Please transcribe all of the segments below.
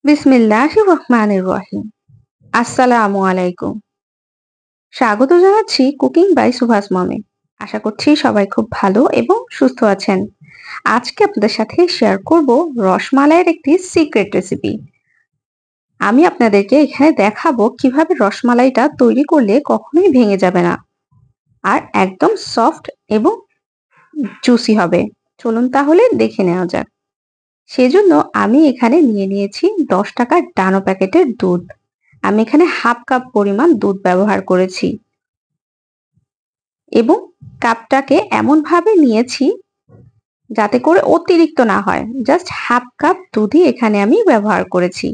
বিসমিল্লাহির রহমানির রহিম। আসসালামু আলাইকুম। স্বাগত জানাচ্ছি কুকিং বাই সুভাষ মমে। আশা করছি সবাই খুব ভালো এবং সুস্থ আছেন। আজকে আপনাদের সাথে শেয়ার করব রসমালাইয়ের একটি সিক্রেট রেসিপি। আমি আপনাদেরকে এখানে দেখাবো কিভাবে রসমালাইটা তৈরি করলে কখনোই ভেঙে যাবে না আর একদম সফট এবং জুসি হবে। চলুন তাহলে দেখে নেওয়া যাক। সেজন্য আমি এখানে নিয়ে নিয়েছি 10 টাকার ডানো প্যাকেটের দুধ। আমি এখানে হাফ কাপ পরিমাণ দুধ ব্যবহার করেছি এবং কাপটাকে এমন ভাবে নিয়েছি যাতে করে অতিরিক্ত না হয়। জাস্ট হাফ কাপ দুধই এখানে আমি ব্যবহার করেছি।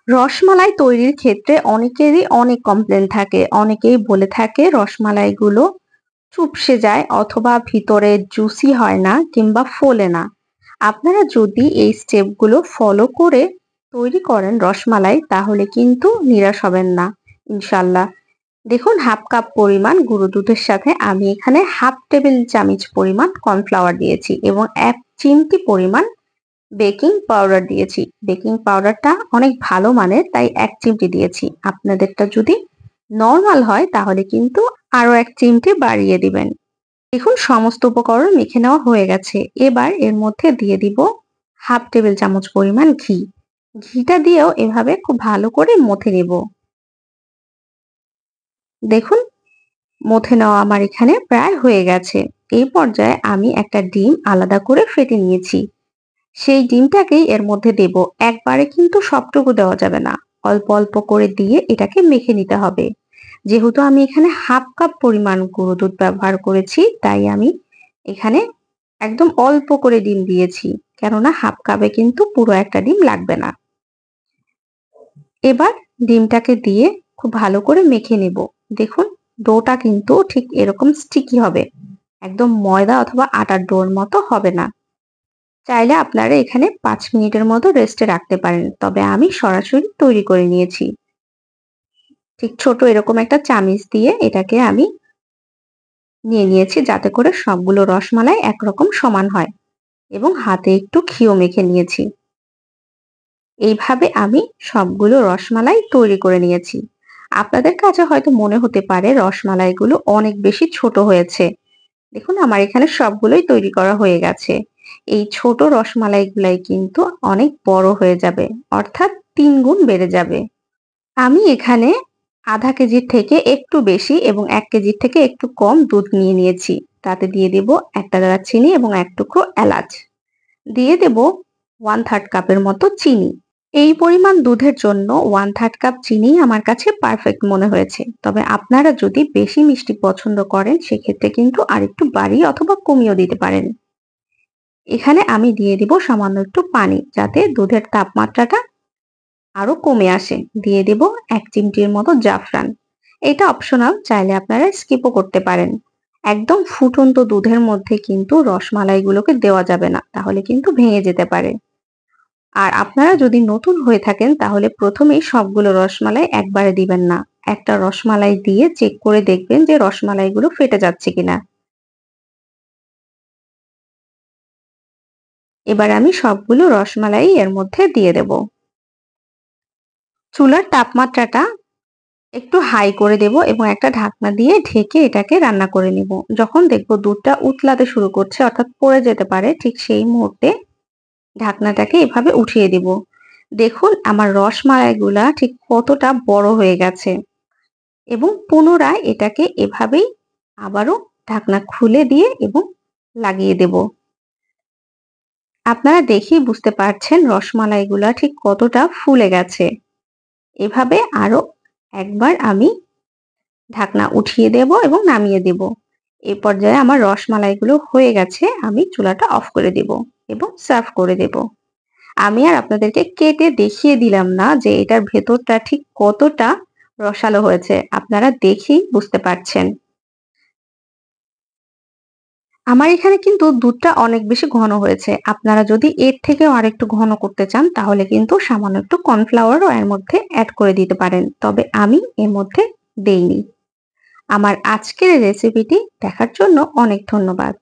রসমালাই তৈরির ক্ষেত্রে অনেকেরই অনেক কমপ্লেন থাকে। অনেকেই বলে থাকে রসমালাইগুলো চুপসে যায় অথবা ভিতরে জুসি হয় না কিংবা ফোলে না। আপনারা যদি এই স্টেপগুলো ফলো করে তৈরি করেন রসমালাই, তাহলে কিন্তু নিরাশ হবেন না ইনশাল্লাহ। দেখুন, হাফ কাপ পরিমাণ গুঁড়ো দুধের সাথে আমি এখানে হাফ টেবিল চামচ পরিমাণ কর্নফ্লাওয়ার দিয়েছি এবং 1 চিমটি পরিমাণ বেকিং পাউডার দিয়েছি। বেকিং পাউডারটা অনেক ভালো মানের, তাই 1 চিমটি দিয়েছি। আপনাদেরটা যদি নরমাল হয় তাহলে কিন্তু আরো 1 চিমটি বাড়িয়ে দিবেন। দেখুন, সমস্ত উপকরণ মেখে নেওয়া হয়ে গেছে। এবার এর মধ্যে দিয়ে দিব হাফ টেবিল চামচ পরিমাণ ঘি। ঘিটা দিয়েও এভাবে খুব ভালো করে মথে নেব। দেখুন, মথে নেওয়া আমার এখানে প্রায় হয়ে গেছে। এই পর্যায়ে আমি একটা ডিম আলাদা করে ফেটে নিয়েছি। সেই ডিমটাকেই এর মধ্যে দেব। একবারে কিন্তু সবটুকু দেওয়া যাবে না, অল্প অল্প করে দিয়ে এটাকে মেখে নিতে হবে। যেহেতু আমি এখানে হাফ কাপ পরিমাণ গুঁড়ো দুধ ব্যবহার করেছি, তাই আমি এখানে একদম অল্প করে ডিম দিয়েছি, কেননা হাফ কাপে কিন্তু পুরো একটা ডিম লাগবে না। এবার ডিমটাকে দিয়ে খুব ভালো করে মেখে নেব। দেখুন, ডোটা কিন্তু ঠিক এরকম স্টিকি হবে, একদম ময়দা অথবা আটার ডোর মতো হবে না। চাইলে আপনারা এখানে 5 মিনিটের মতো রেস্টে রাখতে পারেন, তবে আমি সরাসরি তৈরি করে নিয়েছি। ঠিক ছোট এরকম একটা চামিচ দিয়ে এটাকে আমি নিয়ে নিয়েছি, যাতে করে সবগুলো রসমালাই একরকম সমান হয় এবং হাতে একটু ঘিও মেখে নিয়েছি। এইভাবে আমি সবগুলো রসমালাই তৈরি করে নিয়েছি। আপনাদের কাছে হয়তো মনে হতে পারে রসমালাইগুলো অনেক বেশি ছোট হয়েছে। দেখুন, আমার এখানে সবগুলোই তৈরি করা হয়ে গেছে। এই ছোট রসমালাইগুলাই কিন্তু অনেক বড় হয়ে যাবে, অর্থাৎ 3 গুণ বেড়ে যাবে। আমি এখানে আধা কেজির থেকে একটু বেশি এবং 1 কেজির থেকে একটু কম দুধ নিয়ে নিয়েছি। তাতে দিয়ে দেব একটা দারচিনি এবং 1 টুকরো এলাচ। দিয়ে দেব 1/3 কাপের মতো চিনি। এই পরিমাণ দুধের জন্য 1/3 কাপ চিনি আমার কাছে পারফেক্ট মনে হয়েছে। তবে আপনারা যদি বেশি মিষ্টি পছন্দ করেন, সেক্ষেত্রে কিন্তু আরেকটু বাড়িয়ে অথবা কমিয়েও দিতে পারেন। এখানে আমি দিয়ে দিব সামান্য একটু পানি, যাতে দুধের তাপমাত্রাটা আরো কমে আসে। দিয়ে দেব 1 চিমটির মতো জাফরান। এটা অপশনাল, চাইলে আপনারা স্কিপও করতে পারেন। একদম ফুটন্ত দুধের মধ্যে কিন্তু রসমালাইগুলোকে দেওয়া যাবে না, তাহলে কিন্তু ভেঙে যেতে পারে। আর আপনারা যদি নতুন হয়ে থাকেন, তাহলে প্রথমেই সবগুলো রসমালাই একবারে দিবেন না। একটা রসমালাই দিয়ে চেক করে দেখবেন যে রসমালাইগুলো ফেটে যাচ্ছে কিনা। এবার আমি সবগুলো রসমালাই এর মধ্যে দিয়ে দেব। চুলার তাপমাত্রাটা একটু হাই করে দেব এবং একটা ঢাকনা দিয়ে ঢেকে এটাকে রান্না করে নিব। যখন দেখব দুধটা উতলাতে শুরু করছে, অর্থাৎ পড়ে যেতে পারে, ঠিক সেই মুহূর্তে ঢাকনাটাকে এভাবে উঠিয়ে দিব। দেখুন, আমার রসমালাইগুলা ঠিক কতটা বড় হয়ে গেছে এবং পুনরায় এটাকে এভাবেই আবারও ঢাকনা খুলে দিয়ে এবং লাগিয়ে দেব। আপনারা দেখেই বুঝতে পারছেন রসমালাইগুলা ঠিক কতটা ফুলে গেছে। এভাবে আরো একবার আমি ঢাকনা উঠিয়ে দেব এবং নামিয়ে দেব। এই পর্যায়ে আমার রসমালাইগুলো হয়ে গেছে। আমি চুলাটা অফ করে দেব এবং সার্ভ করে দেব। আমি আর আপনাদেরকে কেটে দেখিয়ে দিলাম না যে এটার ভেতরটা ঠিক কতটা রসালো হয়েছে। আপনারা দেখেই বুঝতে পারছেন। আমার এখানে কিন্তু দুধটা অনেক বেশি ঘন হয়েছে। আপনারা যদি এর থেকেও আরেকটু ঘন করতে চান, তাহলে কিন্তু সামান্য একটু কর্নফ্লাওয়ারও এর মধ্যে অ্যাড করে দিতে পারেন। তবে আমি এর মধ্যে দেইনি। আমার আজকের রেসিপিটি দেখার জন্য অনেক ধন্যবাদ।